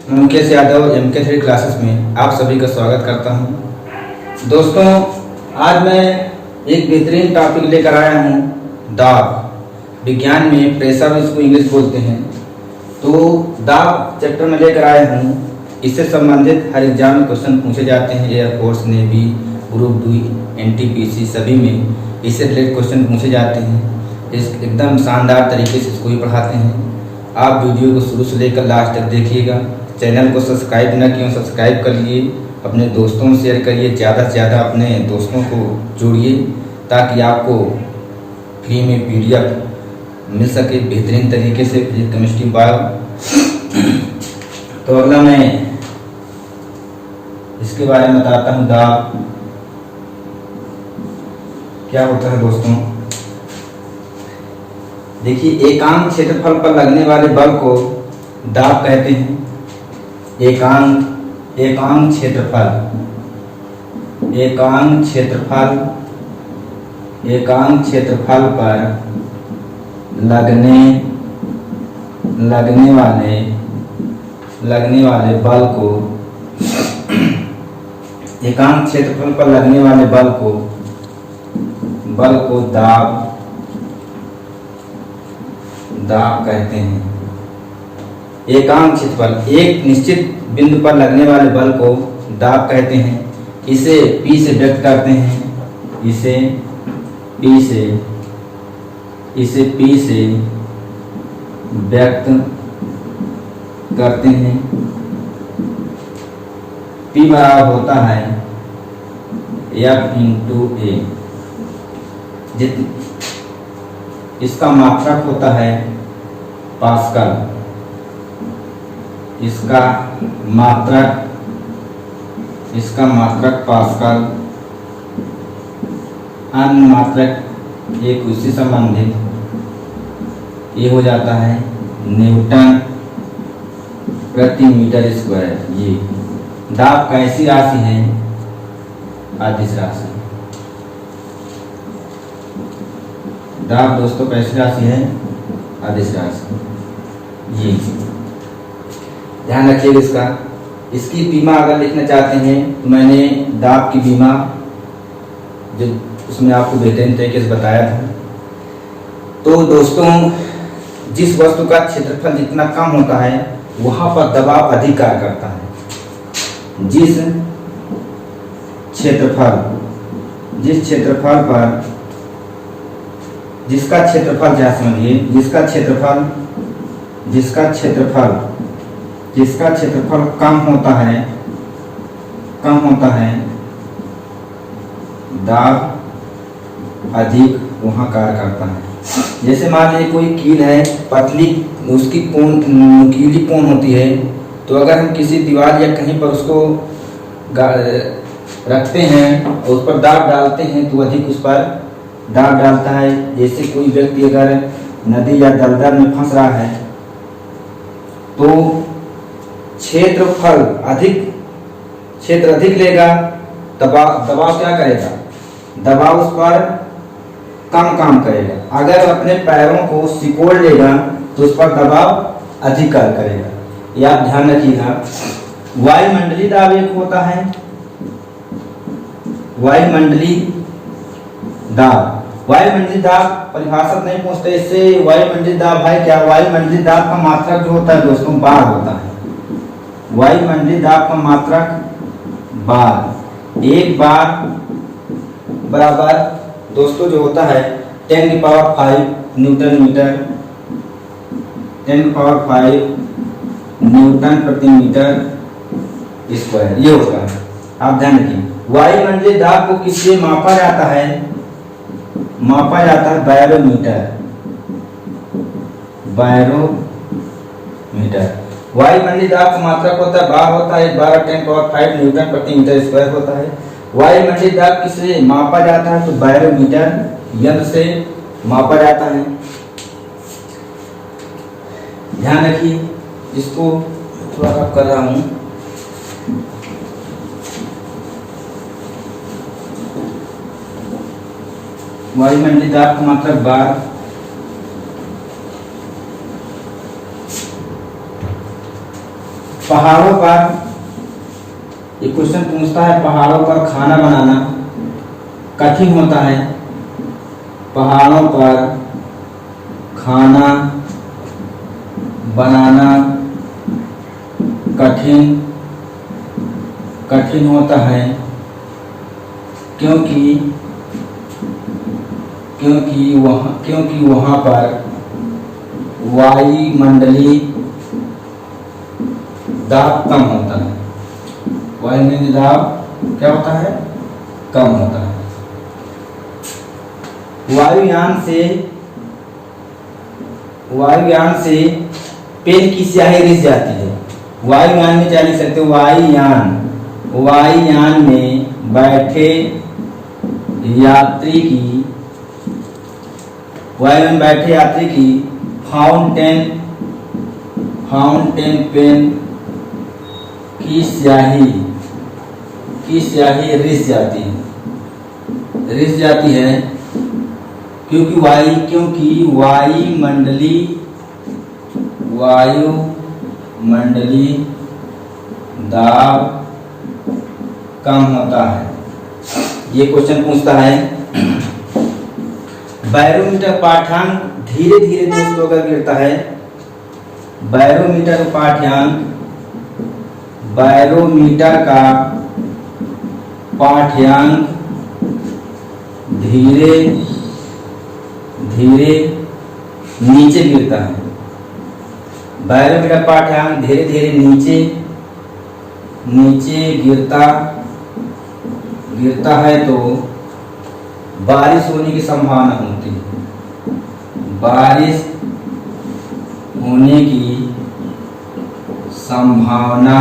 मैं Mukesh Yadav MK3 classes में आप सभी का स्वागत करता हूं। दोस्तों, आज मैं एक बेहतरीन टॉपिक लेकर आया हूं, दाब। विज्ञान में प्रेशर, इसको इंग्लिश बोलते हैं। तो दाब चैप्टर में लेकर आया हूं। इससे संबंधित हर एग्जाम में क्वेश्चन पूछे जाते हैं। Air force, navy, group D, NTPC सभी में इससे रिलेटेड क्वेश्चन पूछे जाते हैं। इस एकदम शानदार तरीके से इसको ही पढ़ाते हैं। आप वीडियो को शुरू से लेकर लास्ट तक देखिएगा। चैनल को सब्सक्राइब न किए, सब्सक्राइब कर लिए, अपने दोस्तों में शेयर करिए, ज़्यादा से ज़्यादा अपने दोस्तों को जोड़िए ताकि आपको फ्री में PDF मिल सके बेहतरीन तरीके से, फिजिक्स, केमिस्ट्री, बायो। तो अगला मैं इसके बारे में बताता हूँ, दाब क्या होता है। दोस्तों देखिए, एकांक क्षेत्रफल पर लगने वाले बल को दाब कहते हैं। एकांक क्षेत्रफल पर लगने वाले बल को, एकांक क्षेत्रफल पर लगने वाले बल को दाब कहते हैं। एकांक क्षेत्रफल, एक निश्चित बिंदु पर लगने वाले बल को दाब कहते हैं। इसे P से व्यक्त करते हैं। इसे P से व्यक्त करते हैं। P बराबर होता है F × A। इसका मात्रक होता है पास्कल। इसका मात्रक पास्कल। अन्य मात्रक एक उससे संबंधित ये हो जाता है न्यूटन प्रति मीटर स्क्वायर। ये दाब कैसी राशि है? अदिश राशि। दाब दोस्तों कैसी राशि है? अदिश राशि। ये ध्यान रखिएगा इसका। इसकी बीमा अगर लिखना चाहते हैं तो मैंने दाब की बीमा जो उसमें आपको बेहतरीन तरीके से बताया था। तो दोस्तों, जिस वस्तु का क्षेत्रफल जितना कम होता है वहां पर दबाव अधिक कार्य करता है। जिस क्षेत्रफल पर जिसका क्षेत्रफल क्या समझिए, जिसका क्षेत्रफल कम होता है दाब अधिक वहां कार्य करता है। जैसे मान लीजिए कोई कील है, पतली, उसकी नुकीली कोण होती है। तो अगर हम किसी दीवार या कहीं पर उसको रखते हैं और उस पर दाब डालते हैं तो अधिक उस पर दाब डालता है। जैसे कोई व्यक्ति अगर नदी या दलदल में फंस रहा है तो क्षेत्र अधिक लेगा, दबाव क्या करेगा? दबाव उस पर कम काम करेगा। अगर अपने पैरों को सिकोड़ लेगा तो उस पर दबाव अधिक कार्य करेगा। ये आप ध्यान रखिएगा। वायुमंडलीय दाब एक होता है, वायुमंडलीय दाब परिभाषा नहीं पूछते इससे। वायुमंडलीय दाब है क्या? वायुमंडलीय दाब का मात्रक जो होता है दोस्तों बार होता है। वायुमंडलीय दाब का मात्रक बार। एक बार बराबर दोस्तों जो होता है 10⁵ न्यूटन मीटर, 10⁵ न्यूटन प्रति मीटर स्क्वायर। ये होता है, आप ध्यान रखिए। वायुमंडलीय दाब को किससे मापा जाता है? बैरोमीटर। वायुमंडलीय दाब का मात्रक होता है बार होता है। 10⁵ न्यूटन प्रति मीटर स्क्वायर होता है। वायुमंडलीय दाब किससे मापा जाता है? तो बैरोमीटर यंत्र से मापा जाता है। ध्यान रखिए, इसको थोड़ा रफ कर रहा हूं। वायुमंडलीय दाब का मात्रक बार। पहाड़ों पर, ये क्वेश्चन पूछता है पहाड़ों पर खाना बनाना कठिन होता है। पहाड़ों पर खाना बनाना कठिन होता है क्योंकि वहाँ पर वायुमंडलीय दाब कम होता है। वायुमंडलीय दाब क्या होता है? कम होता है। वायुयान से पेन की स्याही रिस जाती है। वायुयान में क्या लिख सकते हो? वायुयान में बैठे यात्री की फाउंटेन पेन की स्याही रिस जाती है क्योंकि वायुमंडलीय दाब कम होता है। ये क्वेश्चन पूछता है बैरोमीटर पाठ्यांक धीरे धीरे दोस्तों का गिरता है। बैरोमीटर का पाठ्यांक धीरे धीरे नीचे गिरता है। बैरोमीटर पाठ्यांक धीरे धीरे नीचे गिरता है तो बारिश होने की संभावना होती है। बारिश होने की संभावना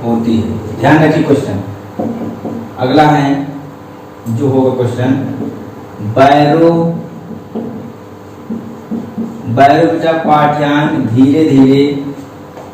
होती है। ध्यान रखिए क्वेश्चन अगला है जो होगा क्वेश्चन, बैरोमीटर पाठ्यांक धीरे धीरे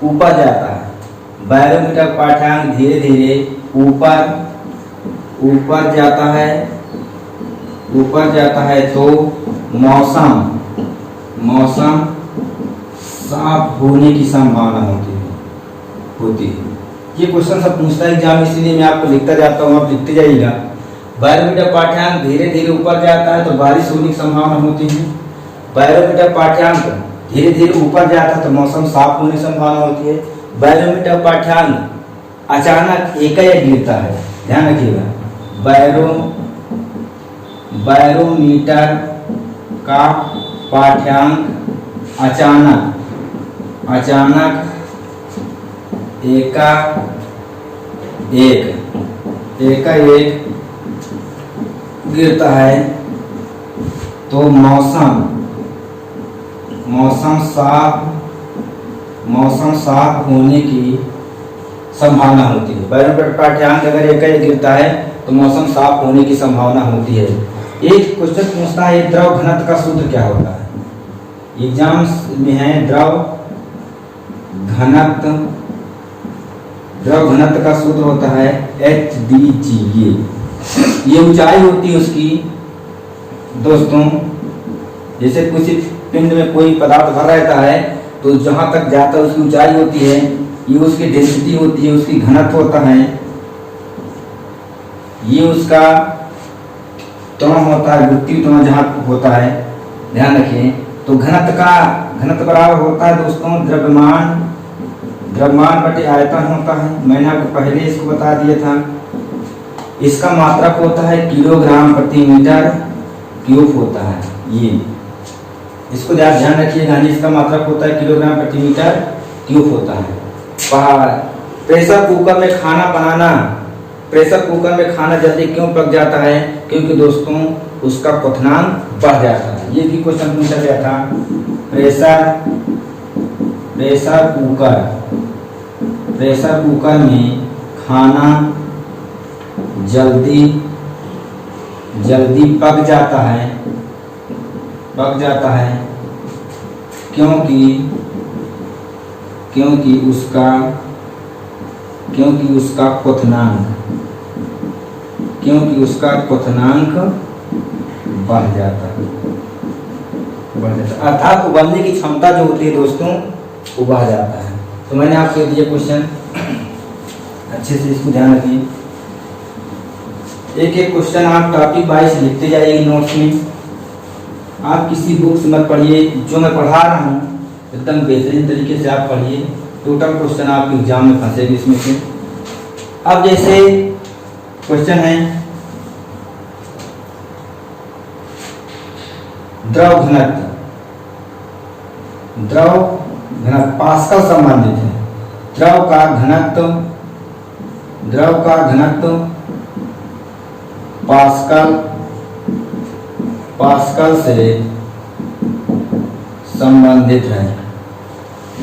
ऊपर जाता है। बैरोमीटर पाठ्यांक धीरे धीरे ऊपर जाता है तो मौसम साफ होने की संभावना होती है। ये क्वेश्चन सब पूछता है एग्जाम, इसलिए मैं आपको लिखता जाता हूँ, आप लिखते जाइएगा। बैरोमीटर पाठ्यांक धीरे धीरे ऊपर जाता है तो बारिश होने की संभावना होती है। बैरोमीटर पाठ्यांक धीरे धीरे ऊपर जाता है तो मौसम साफ होने की संभावना होती है। बैरोमीटर पाठ्यांक अचानक एकाएक गिरता है। ध्यान रखिएगा, बैरोमीटर का पाठ्यांक अचानक एकाएक गिरता है तो मौसम साफ होने की संभावना होती है। बैरोमीटर पाठ्यांक अगर एकाएक गिरता है तो मौसम साफ होने की संभावना होती है। एक क्वेश्चन पूछता है द्रव घनत्व का सूत्र क्या होता है? एग्जाम में है द्रव घनत्व का सूत्र होता है HdG। ये ऊंचाई होती है उसकी दोस्तों, जैसे किसी पिंड में कोई पदार्थ भर रहता है तो जहां तक जाता है उसकी ऊंचाई होती है, ये उसकी डेंसिटी होती है, उसकी घनत्व होता है, ये उसका त्वरण होता है, वृत्तीय त्वरण जहां होता है। ध्यान रखिए, तो घनत्व बराबर होता है दोस्तों द्रव्यमान बटे आयतन होता है। मैंने आपको पहले इसको बता दिया था। इसका मात्रक होता है किलोग्राम प्रति मीटर क्यूब होता है। ये इसको ध्यान रखिएगा, इसका मात्रक होता है किलोग्राम प्रति मीटर क्यूब होता है। प्रेशर कुकर में खाना जल्दी क्यों पक जाता है? क्योंकि दोस्तों उसका क्वथनांक बढ़ जाता है। ये भी क्वेश्चन पूछा गया था। प्रेशर कुकर में खाना जल्दी पक जाता है क्योंकि उसका क्वथनांक बढ़ जाता है। अर्थात उबलने की क्षमता जो होती है दोस्तों वो बढ़ जाता है। तो तो मैंने आपको दिए क्वेश्चन, अच्छे से इसको ध्यान रखिए। एक एक क्वेश्चन आप टॉपिक वाइज लिखते जाइए नोट्स में। आप किसी बुक से मत पढ़िए, जो मैं पढ़ा रहा हूँ एकदम बेहतरीन तरीके से आप पढ़िए। टोटल क्वेश्चन आपके एग्जाम में फंसेगी इसमें से। अब जैसे क्वेश्चन है द्रव घनत्व, द्रव घनत्व पास्कल संबंधित है। द्रव का घनत्व, द्रव का घनत्व पास्कल, पास्कल से संबंधित है।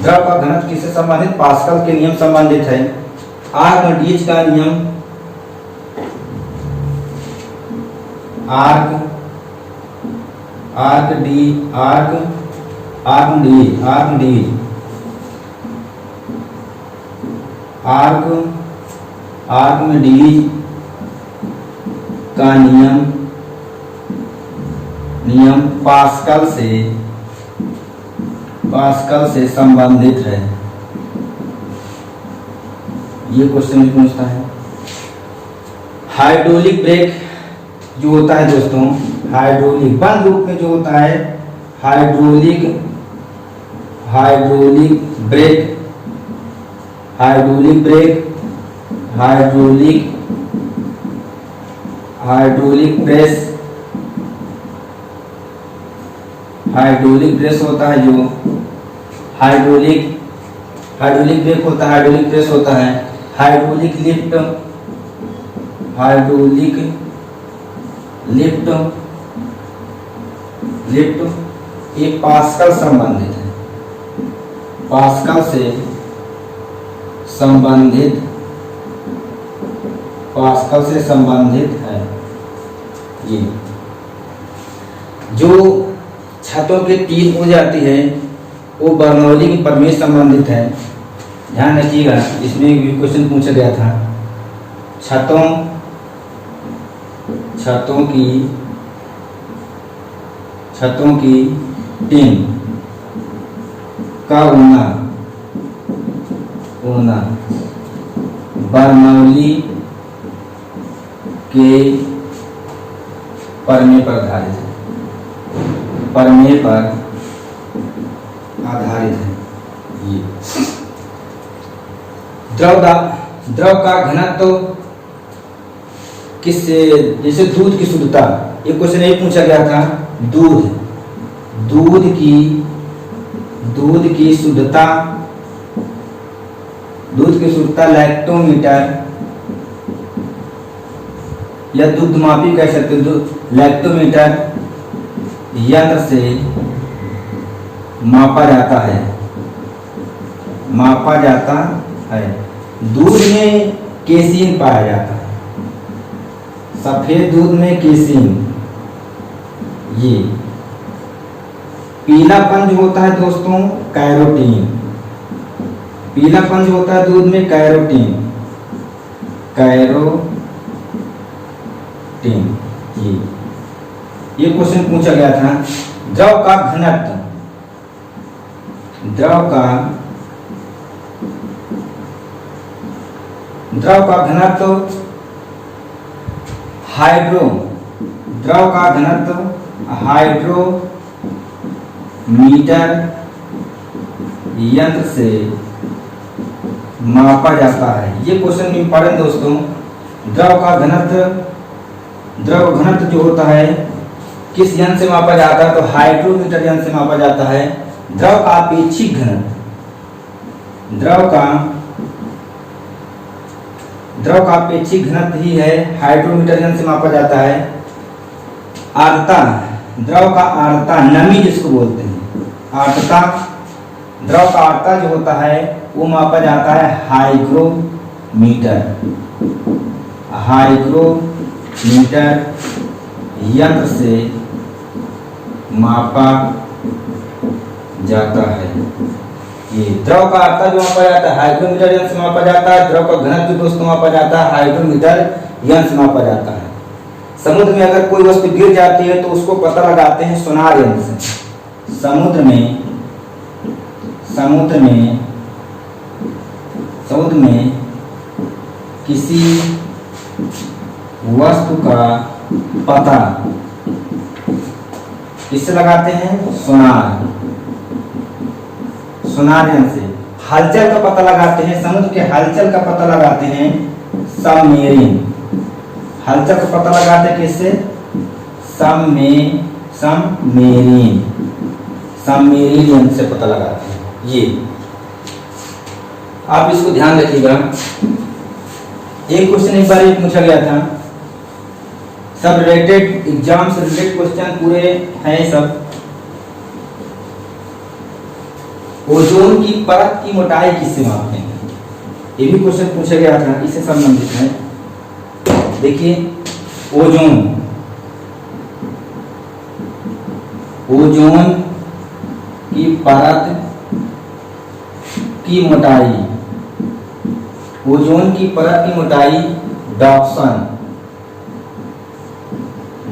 द्रव का घनत्व किससे संबंधित? पास्कल के नियम संबंधित है। आर्कमिडीज का नियम, arc arc D arc Archimedes Archimedes arc Archimedes का नियम, नियम पास्कल से संबंधित है। ये क्वेश्चन भी पूछता है। हाइड्रोलिक ब्रेक जो होता है दोस्तों, हाइड्रोलिक बंद रूप में जो होता है hydraulic, hydraulic brake, hydraulic brake, hydraulic, hydraulic press, hydraulic press होता है जो हाइड्रोलिक, हाइड्रोलिक ब्रेक होता है, हाइड्रोलिक प्रेस होता है, hydraulic lift, hydraulic lift, lift ये पास्कल संबंधित है, पास्कल से संबंधित, पास्कल से संबंधित है। ये जो छतों के तीर हो जाती है वो बर्नौली के प्रमेय संबंधित है। ध्यान रखिएगा, इसमें भी क्वेश्चन पूछा गया था। छतों, छतों की, छतों की टीम का उड़ना, उड़ना बर्नौली के प्रमेय पर आधारित है, प्रमेय पर आधारित है। ये द्रव का घनत्व किससे, जैसे दूध की शुद्धता, ये क्वेश्चन यही पूछा गया था। दूध, दूध की, दूध की शुद्धता, दूध की शुद्धता लैक्टोमीटर या दुग्धमापी कह सकते हो, लैक्टोमीटर यंत्र से मापा जाता है, मापा जाता है। दूध में केसीन पाया जाता है, सफेद दूध में केसीन। ये पीलापन जो होता है दोस्तों कैरोटीन, पीलापन जो होता है दूध में कैरोटीन, कैरोटीन। ये क्वेश्चन पूछा गया था। द्रव का घनत्व, द्रव का, द्रव का घनत्व हाइड्रो, द्रव का घनत्व हाइड्रोमीटर यंत्र से मापा जाता है। ये क्वेश्चन इंपॉर्टेंट दोस्तों। द्रव का घनत्व, द्रव घनत्व जो होता है किस यंत्र से मापा जाता है? तो हाइड्रोमीटर यंत्र से मापा जाता है। द्रव का अपेक्षिक घनत्व, द्रव का, द्रव का अपेक्षिक घनत्व ही है हाइड्रोमीटर यंत्र से मापा जाता है। आर्द्रता, द्रव का आर्द्रता, नमी जिसको बोलते हैं, आर्द्रता, द्रव का आर्द्रता जो होता है वो मापा जाता है हाइग्रोमीटर, हाइग्रोमीटर यंत्र से मापा जाता है। ये द्रव का आर्द्रता जो मापा जाता है हाइग्रोमीटर यंत्र से मापा जाता है। द्रव का घनत्व दोस्तों मापा जाता है हाइड्रोमीटर यंत्र से मापा जाता है। समुद्र में अगर कोई वस्तु गिर जाती है तो उसको पता लगाते हैं सोनार यंत्र से। समुद्र में, समुद्र में समुद्र में किसी वस्तु का पता किससे लगाते हैं? सोनार। सोनार यंत्र से। हलचल का पता लगाते हैं, समुद्र के हलचल का पता लगाते हैं सबमेरीन। हलचल का पता लगाते हैं किससे? सबमेरीन यंत्र से पता लगाते हैं। ये आप इसको ध्यान रखिएगा। एक क्वेश्चन एक बार पूछा गया था, सब रिलेटेड एग्जाम से रिलेटेड क्वेश्चन पूरे हैं सब। ओजोन की परत की मोटाई किससे मापते हैं? ये भी क्वेश्चन पूछा गया था, इससे संबंधित है। देखिए, ओजोन की परत की मोटाई, ओजोन की परत की मोटाई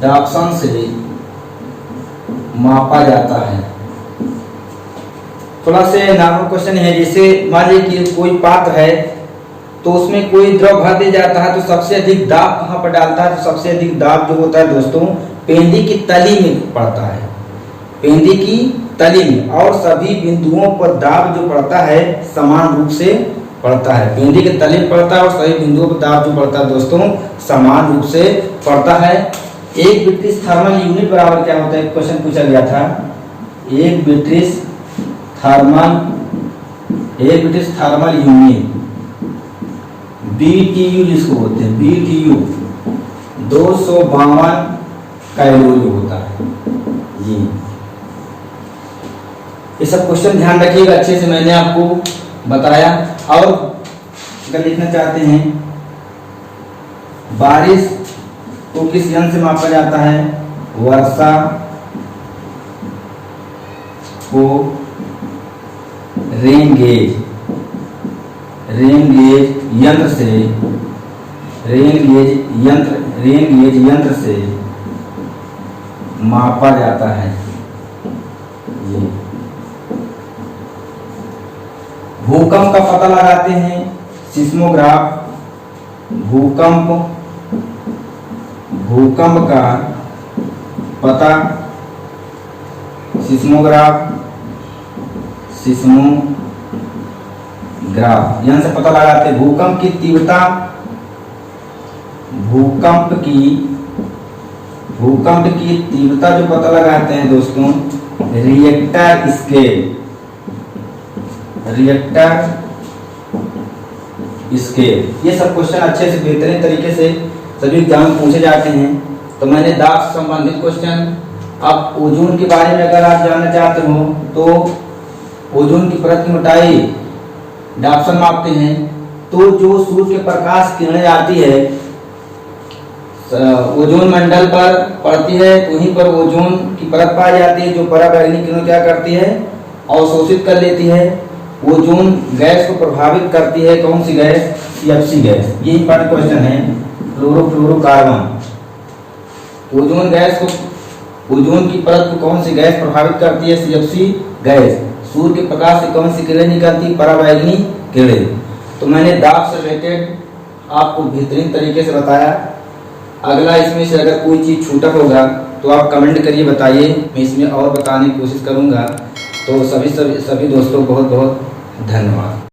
डॉप्सन से मापा जाता है। थोड़ा से नॉर्मल क्वेश्चन है। जैसे मान लीजिए कि कोई पात्र है तो उसमें कोई द्रव भर दिया जाता है तो सबसे अधिक दाब कहाँ पर डालता है? तो सबसे अधिक दाब जो होता है दोस्तों पेंदी की तली में पड़ता है, पेंदी की तली में। और सभी बिंदुओं पर दाब जो पड़ता है समान रूप से पड़ता है। पेंदी के तले में पड़ता है और सभी बिंदुओं पर दाब जो पड़ता है दोस्तों समान रूप से पड़ता है। एक ब्रिटिश थर्मल यूनिट बराबर क्या होता है? क्वेश्चन पूछा गया था। एक ब्रिटिश थर्मल यूनिट BTU जिसको बोलते हैं, BTU 252 कैलोरी होता है। ये सब क्वेश्चन ध्यान रखिएगा अच्छे से, मैंने आपको बताया। और अगर लिखना चाहते हैं, बारिश को किस यंत्र से मापा जाता है? वर्षा को रेन गेज यंत्र से, रेन गेज यंत्र से मापा जाता है। ये भूकंप का पता लगाते हैं सिस्मोग्राफ। भूकंप का पता सिस्मोग्राफ यहाँ से पता लगाते हैं। भूकंप की तीव्रता जो पता लगाते हैं दोस्तों रिएक्टर स्केल। ये सब क्वेश्चन अच्छे से बेहतरीन तरीके से सभी एग्जाम में पूछे जाते हैं। तो मैंने दाब से संबंधित क्वेश्चन। अब ओजोन के बारे में अगर आप जानना चाहते हो तो ओजोन की परत की मोटाई डॉप्सन मापते हैं। तो जो सूर्य के प्रकाश किरणें आती है ओजोन मंडल पर पड़ती है, वहीं पर ओजोन की परत पाई जाती है जो पराबैंगनी किरणें क्या करती है? अवशोषित कर लेती है। ओजोन गैस को प्रभावित करती है। कौन सी गैस? CFC gas. ये इंपॉर्टेंट क्वेश्चन है। क्लोरोफ्लोरोकार्बन। ओजोन की परत को कौन सी गैस प्रभावित करती है? CFC gas. सूर्य के प्रकाश से कौन सी किरणें निकलती? पराबैंगनी किरणें। तो मैंने दाब से रिलेटेड आपको बेहतरीन तरीके से बताया। अगला इसमें से अगर कोई चीज़ छूटा होगा तो आप कमेंट करिए, बताइए, मैं इसमें और बताने की कोशिश करूँगा। तो सभी दोस्तों बहुत बहुत धन्यवाद।